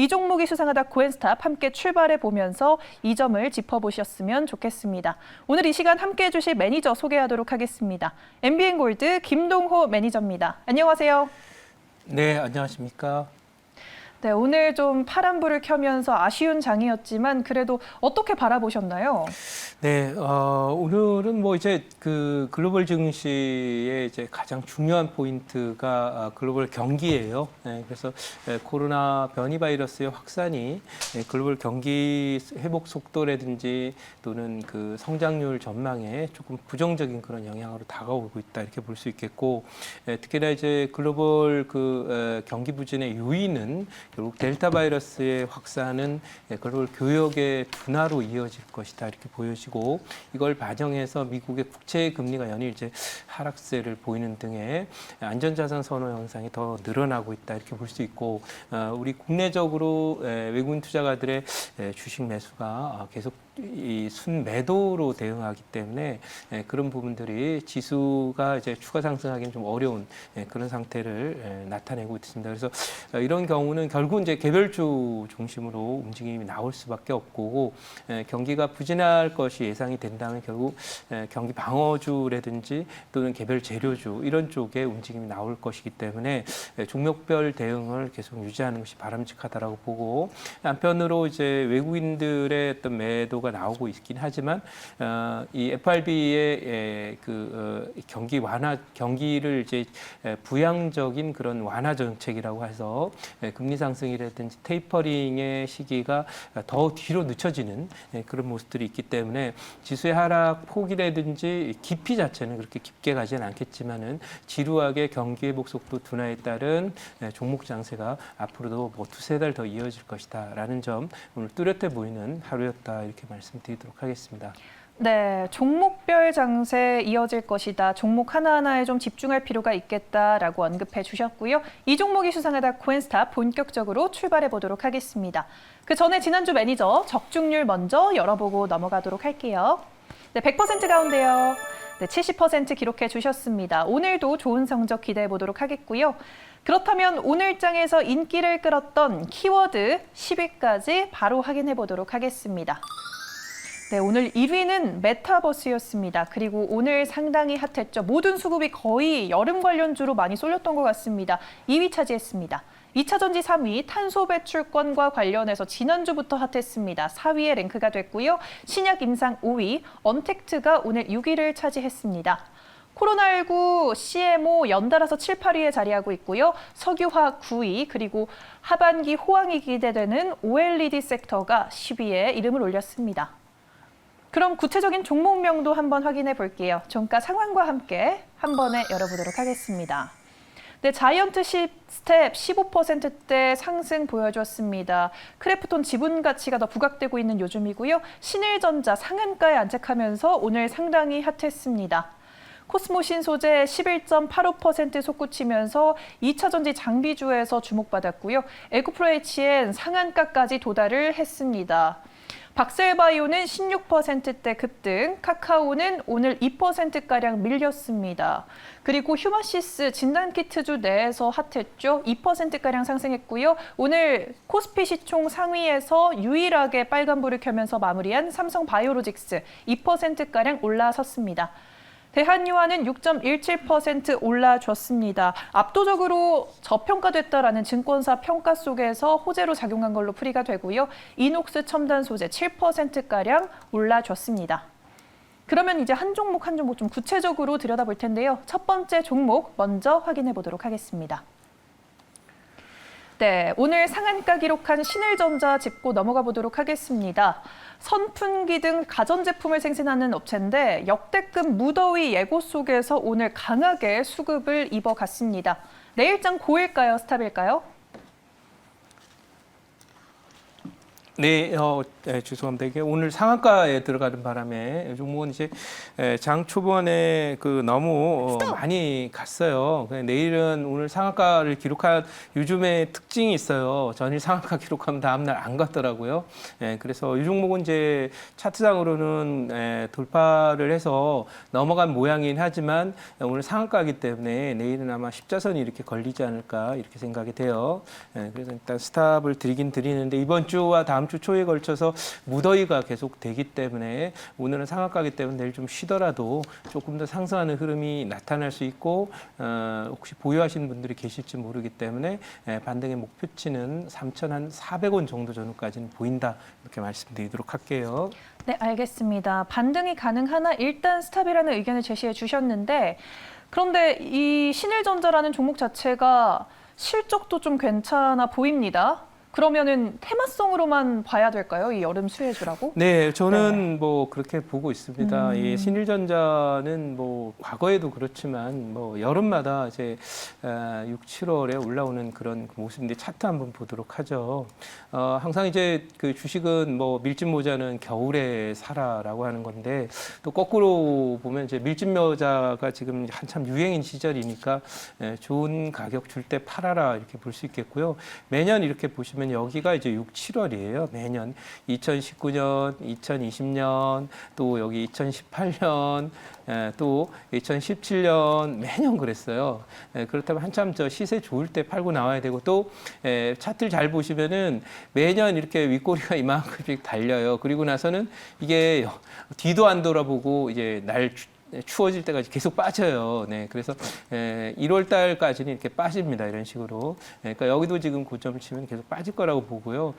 이 종목이 수상하다 코엔스탑 함께 출발해 보면서 이 점을 짚어보셨으면 좋겠습니다. 오늘 이 시간 함께해 주실 매니저 소개하도록 하겠습니다. MBN골드 김동호 매니저입니다. 안녕하세요. 네, 안녕하십니까. 네, 오늘 좀 파란불을 켜면서 아쉬운 장이었지만 그래도 어떻게 바라보셨나요? 네, 오늘은 뭐 이제 그 글로벌 증시의 이제 가장 중요한 포인트가 글로벌 경기예요. 네, 그래서 코로나 변이 바이러스의 확산이 글로벌 경기 회복 속도라든지 또는 그 성장률 전망에 조금 부정적인 그런 영향으로 다가오고 있다 이렇게 볼 수 있겠고, 특히나 이제 글로벌 그 경기 부진의 요인은 결국 델타 바이러스의 확산은 글로벌 교역의 둔화로 이어질 것이다 이렇게 보여지고, 이걸 반영해서 미국의 국채 금리가 연일 이제 하락세를 보이는 등의 안전자산 선호 현상이 더 늘어나고 있다 이렇게 볼 수 있고, 우리 국내적으로 외국인 투자가들의 주식 매수가 계속 이 순매도로 대응하기 때문에 그런 부분들이 지수가 이제 추가 상승하기는 좀 어려운 그런 상태를 나타내고 있습니다. 그래서 이런 경우는 결국 이제 개별주 중심으로 움직임이 나올 수밖에 없고, 경기가 부진할 것이 예상이 된다면 결국 경기 방어주라든지 또는 개별 재료주 이런 쪽에 움직임이 나올 것이기 때문에 종목별 대응을 계속 유지하는 것이 바람직하다라고 보고, 한편으로 이제 외국인들의 어떤 매도가 나오고 있긴 하지만 이 FRB의 그 경기 완화 경기를 이제 부양적인 그런 완화 정책이라고 해서 금리 상승이라든지 테이퍼링의 시기가 더 뒤로 늦춰지는 그런 모습들이 있기 때문에 지수의 하락 폭이라든지 깊이 자체는 그렇게 깊게 가지는 않겠지만은 지루하게 경기 회복 속도 둔화에 따른 종목 장세가 앞으로도 뭐 두세 달 더 이어질 것이다라는 점, 오늘 뚜렷해 보이는 하루였다 이렇게 말씀드리도록 하겠습니다. 네, 종목별 장세 이어질 것이다. 종목 하나하나에 좀 집중할 필요가 있겠다라고 언급해 주셨고요. 이 종목이 수상하다 코엔스탑 본격적으로 출발해 보도록 하겠습니다. 그 전에 지난주 매니저 적중률 먼저 열어보고 넘어가도록 할게요. 네, 100% 가운데요. 네, 70% 기록해 주셨습니다. 오늘도 좋은 성적 기대해 보도록 하겠고요. 그렇다면 오늘 장에서 인기를 끌었던 키워드 10위까지 바로 확인해 보도록 하겠습니다. 네, 오늘 1위는 메타버스였습니다. 그리고 오늘 상당히 핫했죠. 모든 수급이 거의 여름 관련주로 많이 쏠렸던 것 같습니다. 2위 차지했습니다. 2차 전지 3위 탄소 배출권과 관련해서 지난주부터 핫했습니다. 4위에 랭크가 됐고요. 신약 임상 5위, 언택트가 오늘 6위를 차지했습니다. 코로나19 CMO 연달아서 7, 8위에 자리하고 있고요. 석유화학 9위, 그리고 하반기 호황이 기대되는 OLED 섹터가 10위에 이름을 올렸습니다. 그럼 구체적인 종목명도 한번 확인해 볼게요. 종가 상황과 함께 한 번에 열어보도록 하겠습니다. 네, 자이언트 스텝 15%대 상승 보여줬습니다. 크래프톤 지분 가치가 더 부각되고 있는 요즘이고요. 신일전자 상한가에 안착하면서 오늘 상당히 핫했습니다. 코스모 신소재 11.85% 솟구치면서 2차 전지 장비주에서 주목받았고요. 에코프로 HN 상한가까지 도달을 했습니다. 박셀바이오는 16%대 급등, 카카오는 오늘 2%가량 밀렸습니다. 그리고 휴마시스 진단키트주 내에서 핫했죠. 2%가량 상승했고요. 오늘 코스피 시총 상위에서 유일하게 빨간불을 켜면서 마무리한 삼성바이오로직스 2%가량 올라섰습니다. 대한유화는 6.17% 올라줬습니다. 압도적으로 저평가됐다라는 증권사 평가 속에서 호재로 작용한 걸로 풀이가 되고요. 이녹스 첨단 소재 7%가량 올라줬습니다. 그러면 이제 한 종목 한 종목 좀 구체적으로 들여다볼 텐데요. 첫 번째 종목 먼저 확인해 보도록 하겠습니다. 네, 오늘 상한가 기록한 신일전자 짚고 넘어가 보도록 하겠습니다. 선풍기 등 가전제품을 생산하는 업체인데 역대급 무더위 예고 속에서 오늘 강하게 수급을 입어갔습니다. 내일장 고일까요? 스탑일까요? 네, 죄송합니다. 이게 오늘 상한가에 들어가는 바람에 이 종목은 이제 장 초반에 너무 많이 갔어요. 내일은 오늘 상한가를 기록한 요즘에 특징이 있어요. 전일 상한가 기록하면 다음날 안 갔더라고요. 그래서 이 종목은 이제 차트상으로는 돌파를 해서 넘어간 모양이긴 하지만 오늘 상한가이기 때문에 내일은 아마 십자선이 이렇게 걸리지 않을까 이렇게 생각이 돼요. 그래서 일단 스탑을 드리긴 드리는데 이번 주와 다음 주 초에 걸쳐서 무더위가 계속 되기 때문에 오늘은 상한가이기 때문에 내일 좀 쉬더라도 조금 더 상승하는 흐름이 나타날 수 있고 혹시 보유하시는 분들이 계실지 모르기 때문에 반등의 목표치는 3,400원 정도 전후까지는 보인다 이렇게 말씀드리도록 할게요. 네, 알겠습니다. 반등이 가능하나 일단 스탑이라는 의견을 제시해 주셨는데 그런데 이 신일전자라는 종목 자체가 실적도 좀 괜찮아 보입니다. 그러면은 테마성으로만 봐야 될까요? 이 여름 수혜주라고? 네, 저는 뭐 그렇게 보고 있습니다. 이 신일전자는 뭐 과거에도 그렇지만 뭐 여름마다 이제 6, 7월에 올라오는 그런 모습인데 차트 한번 보도록 하죠. 항상 이제 그 주식은 뭐 밀짚 모자는 겨울에 사라라고 하는 건데 또 거꾸로 보면 이제 밀짚 모자가 지금 한참 유행인 시절이니까 좋은 가격 줄 때 팔아라 이렇게 볼 수 있겠고요. 매년 이렇게 보시면 여기가 이제 6, 7월이에요. 매년 2019년, 2020년, 또 여기 2018년, 또 2017년 매년 그랬어요. 그렇다면 한참 저 시세 좋을 때 팔고 나와야 되고 또 차트를 잘 보시면은 매년 이렇게 윗꼬리가 이만큼씩 달려요. 그리고 나서는 이게 뒤도 안 돌아보고 이제 추워질 때까지 계속 빠져요. 네, 그래서 1월 달까지는 이렇게 빠집니다. 이런 식으로. 그러니까 여기도 지금 고점을 치면 계속 빠질 거라고 보고요.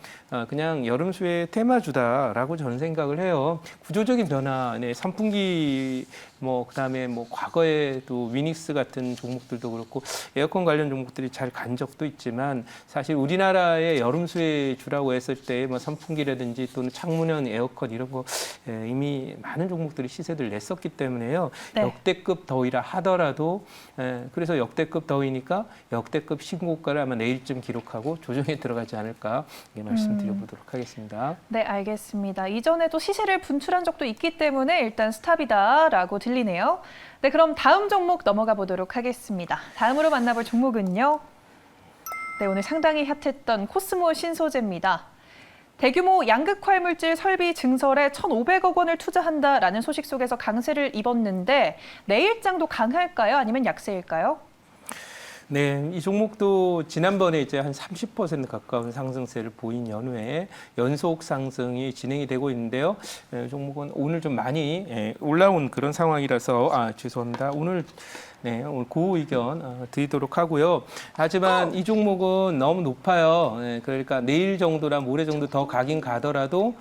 그냥 여름 수혜 테마주다라고 저는 생각을 해요. 구조적인 변화, 네, 선풍기 그다음에 과거에 또 위닉스 같은 종목들도 그렇고 에어컨 관련 종목들이 잘 간 적도 있지만 사실 우리나라의 여름 수혜주라고 했을 때 선풍기라든지 또는 창문형 에어컨 이런 거 이미 많은 종목들이 시세를 냈었기 때문에요. 네. 역대급 더위라 하더라도 그래서 역대급 더위니까 역대급 신고가를 아마 내일쯤 기록하고 조정에 들어가지 않을까 말씀드려보도록 하겠습니다. 네, 알겠습니다. 이전에도 시세를 분출한 적도 있기 때문에 일단 스탑이다라고 들리네요. 네, 그럼 다음 종목 넘어가 보도록 하겠습니다. 다음으로 만나볼 종목은요. 네, 오늘 상당히 핫했던 코스모 신소재입니다. 대규모 양극화물질 설비 증설에 1,500억 원을 투자한다라는 소식 속에서 강세를 입었는데 내일장도 강할까요? 아니면 약세일까요? 네, 이 종목도 지난번에 이제 한 30% 가까운 상승세를 보인 연후에 연속 상승이 진행이 되고 있는데요. 이 종목은 오늘 좀 많이 올라온 그런 상황이라서 죄송합니다. 오늘 그 의견 드리도록 하고요. 하지만 이 종목은 너무 높아요. 그러니까 내일 정도나 모레 정도 더 가긴 가더라도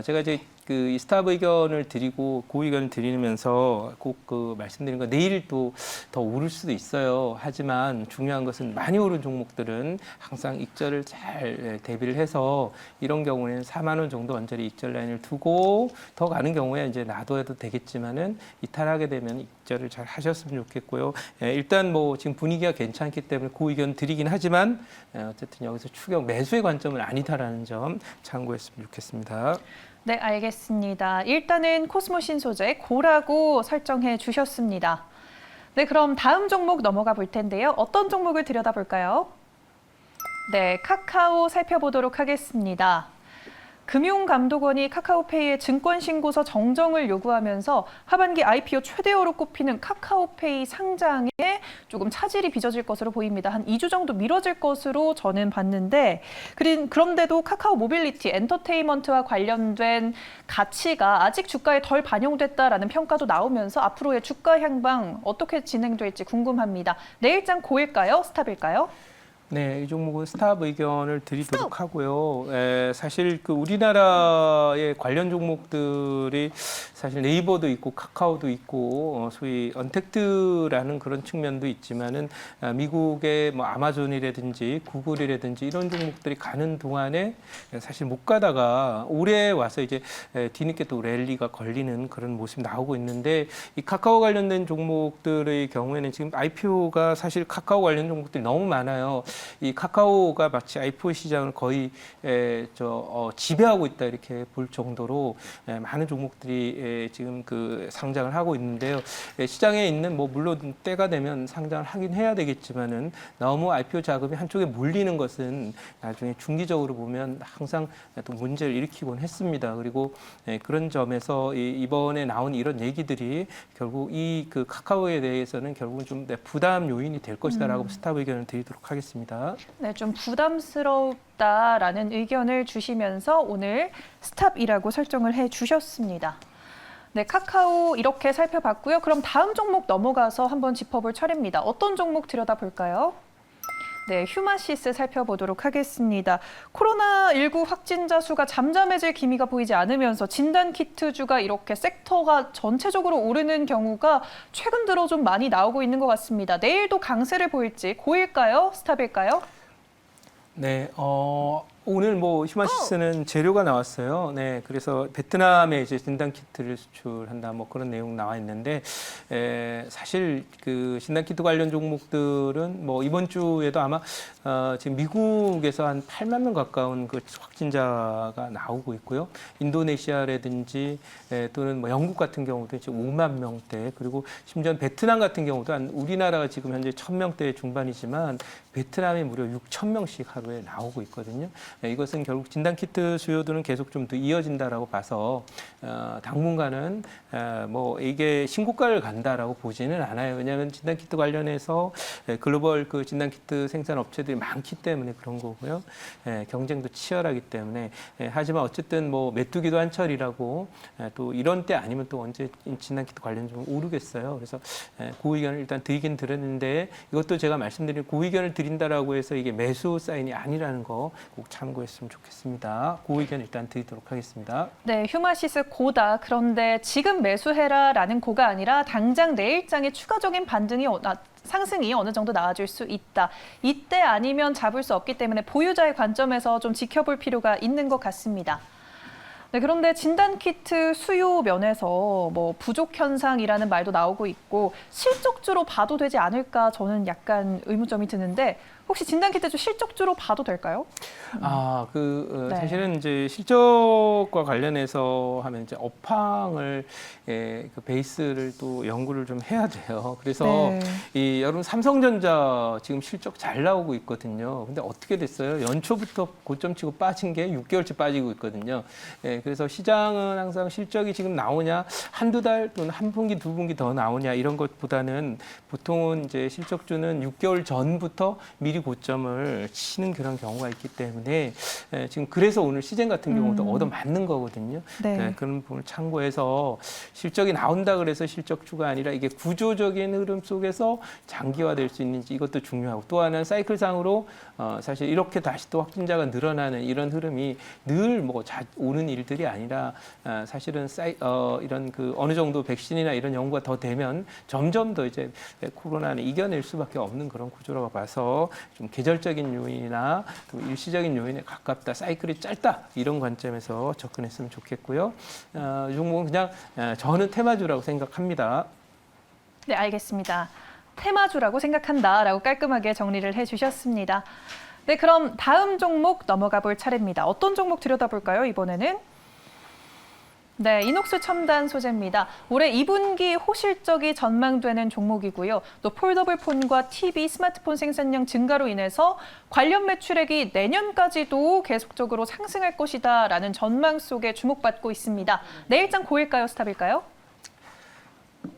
제가 이제 이 스탑 의견을 드리고 그 의견을 드리면서 꼭 말씀드린 건 내일 또 더 오를 수도 있어요. 하지만 중요한 것은 많이 오른 종목들은 항상 익절을 잘 대비를 해서 이런 경우에는 4만 원 정도 언저리 익절 라인을 두고 더 가는 경우에 이제 놔둬도 되겠지만은 이탈하게 되면 익절을 잘 하셨으면 좋겠고요. 일단 지금 분위기가 괜찮기 때문에 그 의견 드리긴 하지만 어쨌든 여기서 추격 매수의 관점은 아니다라는 점 참고했으면 좋겠습니다. 네, 알겠습니다. 일단은 코스모 신소재 고라고 설정해 주셨습니다. 네, 그럼 다음 종목 넘어가 볼 텐데요. 어떤 종목을 들여다볼까요? 네, 카카오 살펴보도록 하겠습니다. 금융감독원이 카카오페이의 증권신고서 정정을 요구하면서 하반기 IPO 최대어로 꼽히는 카카오페이 상장에 조금 차질이 빚어질 것으로 보입니다. 한 2주 정도 미뤄질 것으로 저는 봤는데 그런데도 카카오 모빌리티, 엔터테인먼트와 관련된 가치가 아직 주가에 덜 반영됐다라는 평가도 나오면서 앞으로의 주가 향방 어떻게 진행될지 궁금합니다. 내일장 고일까요? 스탑일까요? 네, 이 종목은 스탑 의견을 드리도록 하고요. 사실 우리나라의 관련 종목들이 사실 네이버도 있고 카카오도 있고 소위 언택트라는 그런 측면도 있지만은 미국의 아마존이라든지 구글이라든지 이런 종목들이 가는 동안에 사실 못 가다가 올해 와서 이제 뒤늦게 또 랠리가 걸리는 그런 모습이 나오고 있는데 이 카카오 관련된 종목들의 경우에는 지금 IPO가 사실 카카오 관련 종목들이 너무 많아요. 이 카카오가 마치 IPO 시장을 거의 지배하고 있다 이렇게 볼 정도로 많은 종목들이 지금 그 상장을 하고 있는데요. 시장에 있는 뭐 물론 때가 되면 상장을 하긴 해야 되겠지만은 너무 IPO 자금이 한쪽에 몰리는 것은 나중에 중기적으로 보면 항상 또 문제를 일으키곤 했습니다. 그리고 그런 점에서 이번에 나온 이런 얘기들이 결국 이 그 카카오에 대해서는 결국은 좀 부담 요인이 될 것이다라고 스탑 의견을 드리도록 하겠습니다. 네, 좀 부담스럽다라는 의견을 주시면서 오늘 스탑이라고 설정을 해 주셨습니다. 네, 카카오 이렇게 살펴봤고요. 그럼 다음 종목 넘어가서 한번 짚어볼 차례입니다. 어떤 종목 들여다볼까요? 네, 휴마시스 살펴보도록 하겠습니다. 코로나19 확진자 수가 잠잠해질 기미가 보이지 않으면서 진단키트주가 이렇게 섹터가 전체적으로 오르는 경우가 최근 들어 좀 많이 나오고 있는 것 같습니다. 내일도 강세를 보일지 고일까요? 스탑일까요? 네, 오늘 뭐 휴마시스는 재료가 나왔어요. 네, 그래서 베트남에 이제 진단 키트를 수출한다 뭐 그런 내용 나와 있는데 사실 그 진단 키트 관련 종목들은 뭐 이번 주에도 아마 지금 미국에서 한 8만 명 가까운 그 확진자가 나오고 있고요. 인도네시아라든지 또는 뭐 영국 같은 경우도 이제 5만 명대 그리고 심지어 베트남 같은 경우도 한 우리나라가 지금 현재 1,000명대 중반이지만 베트남이 무려 6천 명씩 하루에 나오고 있거든요. 이것은 결국 진단키트 수요도는 계속 좀 더 이어진다라고 봐서 당분간은 뭐 이게 신고가를 간다라고 보지는 않아요. 왜냐하면 진단키트 관련해서 글로벌 그 진단키트 생산 업체들이 많기 때문에 그런 거고요. 경쟁도 치열하기 때문에 하지만 어쨌든 뭐 메뚜기도 한철이라고 또 이런 때 아니면 또 언제 진단키트 관련 좀 오르겠어요. 그래서 그 의견을 일단 드리긴 드렸는데 이것도 제가 말씀드린 그 의견을 드린다라고 해서 이게 매수 사인이 아니라는 거 꼭 참고했으면 좋겠습니다. 그 의견 일단 드리도록 하겠습니다. 네, 휴마시스 고다. 그런데 지금 매수해라라는 고가 아니라 당장 내일장에 추가적인 상승이 어느 정도 나와줄 수 있다. 이때 아니면 잡을 수 없기 때문에 보유자의 관점에서 좀 지켜볼 필요가 있는 것 같습니다. 네, 그런데 진단키트 수요 면에서 뭐 부족 현상이라는 말도 나오고 있고 실적주로 봐도 되지 않을까 저는 약간 의문점이 드는데 혹시 진단키트주 실적주로 봐도 될까요? 네. 사실은 이제 실적과 관련해서 하면 이제 업황을 그 베이스를 또 연구를 좀 해야 돼요. 그래서 이 여러분 삼성전자 지금 실적 잘 나오고 있거든요. 근데 어떻게 됐어요? 연초부터 고점 치고 빠진 게 6개월째 빠지고 있거든요. 그래서 시장은 항상 실적이 지금 나오냐, 한두 달 또는 한 분기, 두 분기 더 나오냐 이런 것보다는 보통은 이제 실적주는 6개월 전부터 미리 고점을 치는 그런 경우가 있기 때문에 지금 그래서 오늘 시젠 같은 경우도 얻어맞는 거거든요. 그런 부분을 참고해서 실적이 나온다 그래서 실적주가 아니라 이게 구조적인 흐름 속에서 장기화될 수 있는지 이것도 중요하고 또 하나는 사이클상으로 사실 이렇게 다시 또 확진자가 늘어나는 이런 흐름이 늘 뭐 오는 일들이 아니라 사실은 이런 그 어느 정도 백신이나 이런 연구가 더 되면 점점 더 이제 코로나는 이겨낼 수밖에 없는 그런 구조라고 봐서 좀 계절적인 요인이나 또 일시적인 요인에 가깝다, 사이클이 짧다 이런 관점에서 접근했으면 좋겠고요. 이 종목은 그냥 저는 테마주라고 생각합니다. 네, 알겠습니다. 테마주라고 생각한다라고 깔끔하게 정리를 해주셨습니다. 네, 그럼 다음 종목 넘어가 볼 차례입니다. 어떤 종목 들여다볼까요, 이번에는? 네, 이녹스 첨단 소재입니다. 올해 2분기 호실적이 전망되는 종목이고요. 또 폴더블 폰과 TV, 스마트폰 생산량 증가로 인해서 관련 매출액이 내년까지도 계속적으로 상승할 것이다라는 전망 속에 주목받고 있습니다. 내일장 고일까요, 스탑일까요?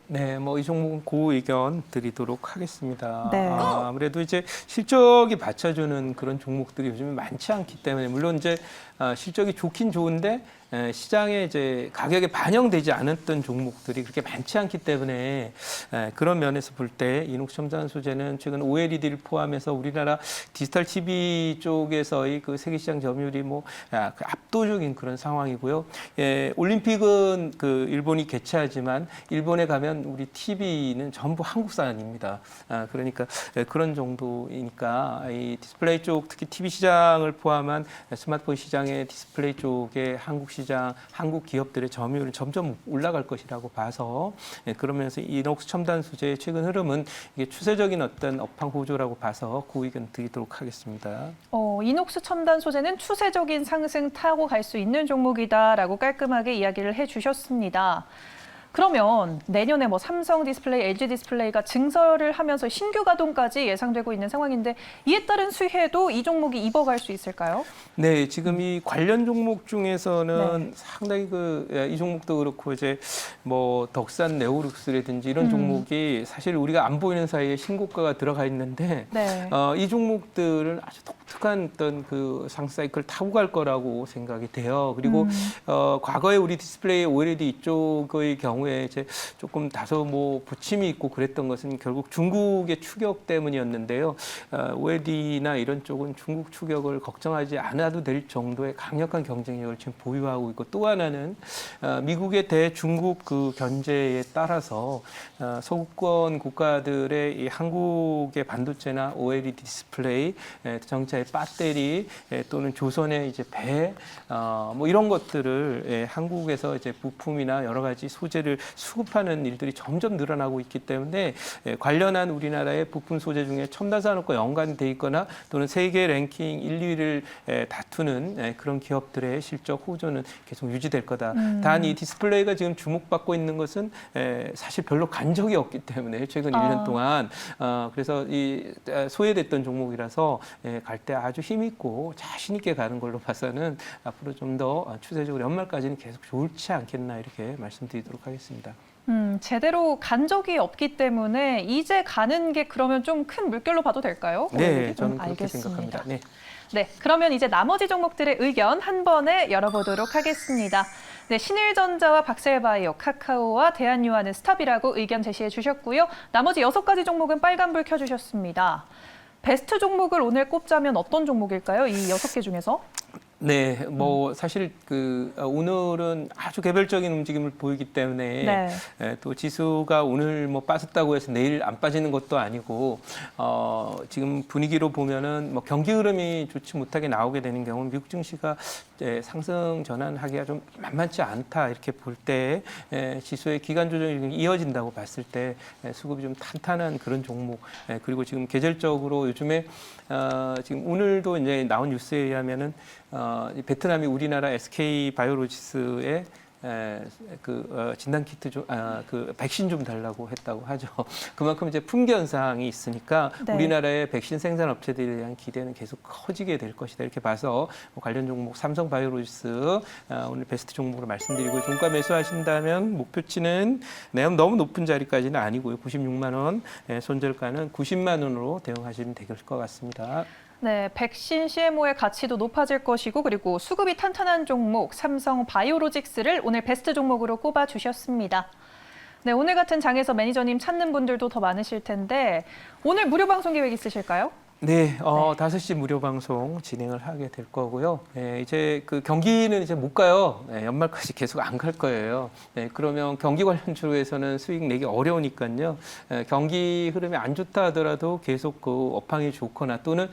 네, 뭐 이 종목은 고 의견 드리도록 하겠습니다. 아무래도 이제 실적이 받쳐주는 그런 종목들이 요즘에 많지 않기 때문에 물론 이제 실적이 좋긴 좋은데 시장에 이제 가격에 반영되지 않았던 종목들이 그렇게 많지 않기 때문에 그런 면에서 볼 때 이녹스 첨단 소재는 최근 OLED를 포함해서 우리나라 디지털 TV 쪽에서의 그 세계 시장 점유율이 뭐 압도적인 그런 상황이고요. 올림픽은 그 일본이 개최하지만 일본에 가면 보면 우리 TV는 전부 한국산입니다. 그러니까 그런 정도이니까 이 디스플레이 쪽, 특히 TV 시장을 포함한 스마트폰 시장의 디스플레이 쪽에 한국 시장, 한국 기업들의 점유율은 점점 올라갈 것이라고 봐서 그러면서 이녹스 첨단 소재의 최근 흐름은 이게 추세적인 어떤 업황 호조라고 봐서 그 의견 드리도록 하겠습니다. 이녹스 첨단 소재는 추세적인 상승 타고 갈 수 있는 종목이다라고 깔끔하게 이야기를 해주셨습니다. 그러면 내년에 뭐 삼성 디스플레이, LG 디스플레이가 증설을 하면서 신규 가동까지 예상되고 있는 상황인데 이에 따른 수혜도 이 종목이 입어갈 수 있을까요? 네, 지금 이 관련 종목 중에서는 네. 상당히 이 종목도 그렇고 이제 뭐 덕산 네오룩스라든지 이런 종목이 사실 우리가 안 보이는 사이에 신고가가 들어가 있는데 네. 이 종목들은 아주 독특한 어떤 그 상사이클 타고 갈 거라고 생각이 돼요. 그리고 과거에 우리 디스플레이 OLED 이쪽의 경우에 이제 조금 다소 뭐 부침이 있고 그랬던 것은 결국 중국의 추격 때문이었는데요. OLED나 이런 쪽은 중국 추격을 걱정하지 않아도 될 정도의 강력한 경쟁력을 지금 보유하고 있고 또 하나는 미국의 대중국 그 견제에 따라서 소국권 국가들의 이 한국의 반도체나 OLED 디스플레이, 자동차의 배터리 또는 조선의 이제 배 뭐 이런 것들을 한국에서 이제 부품이나 여러 가지 소재를 수급하는 일들이 점점 늘어나고 있기 때문에 관련한 우리나라의 부품 소재 중에 첨단 산업과 연관돼 있거나 또는 세계 랭킹 1, 2위를 다투는 그런 기업들의 실적 호조는 계속 유지될 거다. 단 이 디스플레이가 지금 주목받고 있는 것은 사실 별로 간 적이 없기 때문에 최근 1년 동안 그래서 이 소외됐던 종목이라서 갈 때 아주 힘있고 자신 있게 가는 걸로 봐서는 앞으로 좀 더 추세적으로 연말까지는 계속 좋지 않겠나 이렇게 말씀드리도록 하겠습니다. 제대로 간 적이 없기 때문에 이제 가는 게 그러면 좀 큰 물결로 봐도 될까요? 네, 저는 그렇게 알겠습니다. 생각합니다. 네. 네, 그러면 이제 나머지 종목들의 의견 한 번에 열어보도록 하겠습니다. 네, 신일전자와 박셀바이오, 카카오와 대한유화는 스탑이라고 의견 제시해 주셨고요. 나머지 6가지 종목은 빨간불 켜주셨습니다. 베스트 종목을 오늘 꼽자면 어떤 종목일까요? 이 6개 중에서? 네, 뭐 사실 오늘은 아주 개별적인 움직임을 보이기 때문에 네. 또 지수가 오늘 뭐 빠졌다고 해서 내일 안 빠지는 것도 아니고 지금 분위기로 보면은 뭐 경기 흐름이 좋지 못하게 나오게 되는 경우는 미국 증시가 상승 전환하기가 좀 만만치 않다 이렇게 볼 때 지수의 기간 조정이 이어진다고 봤을 때 수급이 좀 탄탄한 그런 종목 그리고 지금 계절적으로 요즘에 지금 오늘도 이제 나온 뉴스에 의하면은 베트남이 우리나라 SK 바이오로지스에 진단 키트 좀, 백신 좀 달라고 했다고 하죠. 그만큼 이제 품귀 현상이 있으니까 네. 우리나라의 백신 생산 업체들에 대한 기대는 계속 커지게 될 것이다. 이렇게 봐서 관련 종목 삼성 바이오로지스 오늘 베스트 종목으로 말씀드리고 종가 매수하신다면 목표치는 너무 높은 자리까지는 아니고요. 96만 원, 손절가는 90만 원으로 대응하시면 될 것 같습니다. 네, 백신 CMO의 가치도 높아질 것이고 그리고 수급이 탄탄한 종목 삼성 바이오로직스를 오늘 베스트 종목으로 꼽아주셨습니다. 네, 오늘 같은 장에서 매니저님 찾는 분들도 더 많으실 텐데 오늘 무료 방송 계획 있으실까요? 네, 5시 무료 방송 진행을 하게 될 거고요. 이제 그 경기는 이제 못 가요. 연말까지 계속 안 갈 거예요. 그러면 경기 관련 주에서는 수익 내기 어려우니까요. 경기 흐름이 안 좋다 하더라도 계속 그 업황이 좋거나 또는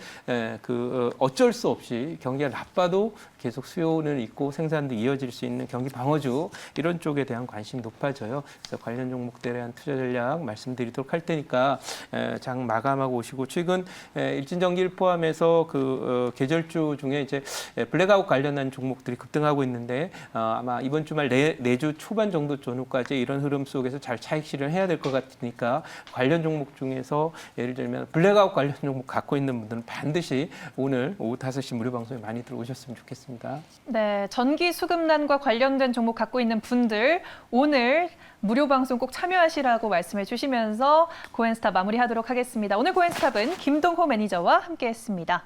어쩔 수 없이 경기가 나빠도 계속 수요는 있고 생산도 이어질 수 있는 경기 방어주 이런 쪽에 대한 관심이 높아져요. 그래서 관련 종목들에 대한 투자 전략 말씀드리도록 할 테니까 장 마감하고 오시고 최근 일진전기를 포함해서 계절주 중에 이제 블랙아웃 관련한 종목들이 급등하고 있는데 아마 이번 주말 내주 초반 정도 전후까지 이런 흐름 속에서 잘 차익 실현해야 될 것 같으니까 관련 종목 중에서 예를 들면 블랙아웃 관련 종목 갖고 있는 분들은 반드시 오늘 오후 5시 무료 방송에 많이 들어오셨으면 좋겠습니다. 네, 전기 수급난과 관련된 종목 갖고 있는 분들 오늘 무료 방송 꼭 참여하시라고 말씀해 주시면서 고엔스탑 마무리하도록 하겠습니다. 오늘 고엔스탑은 김동호 매니저와 함께했습니다.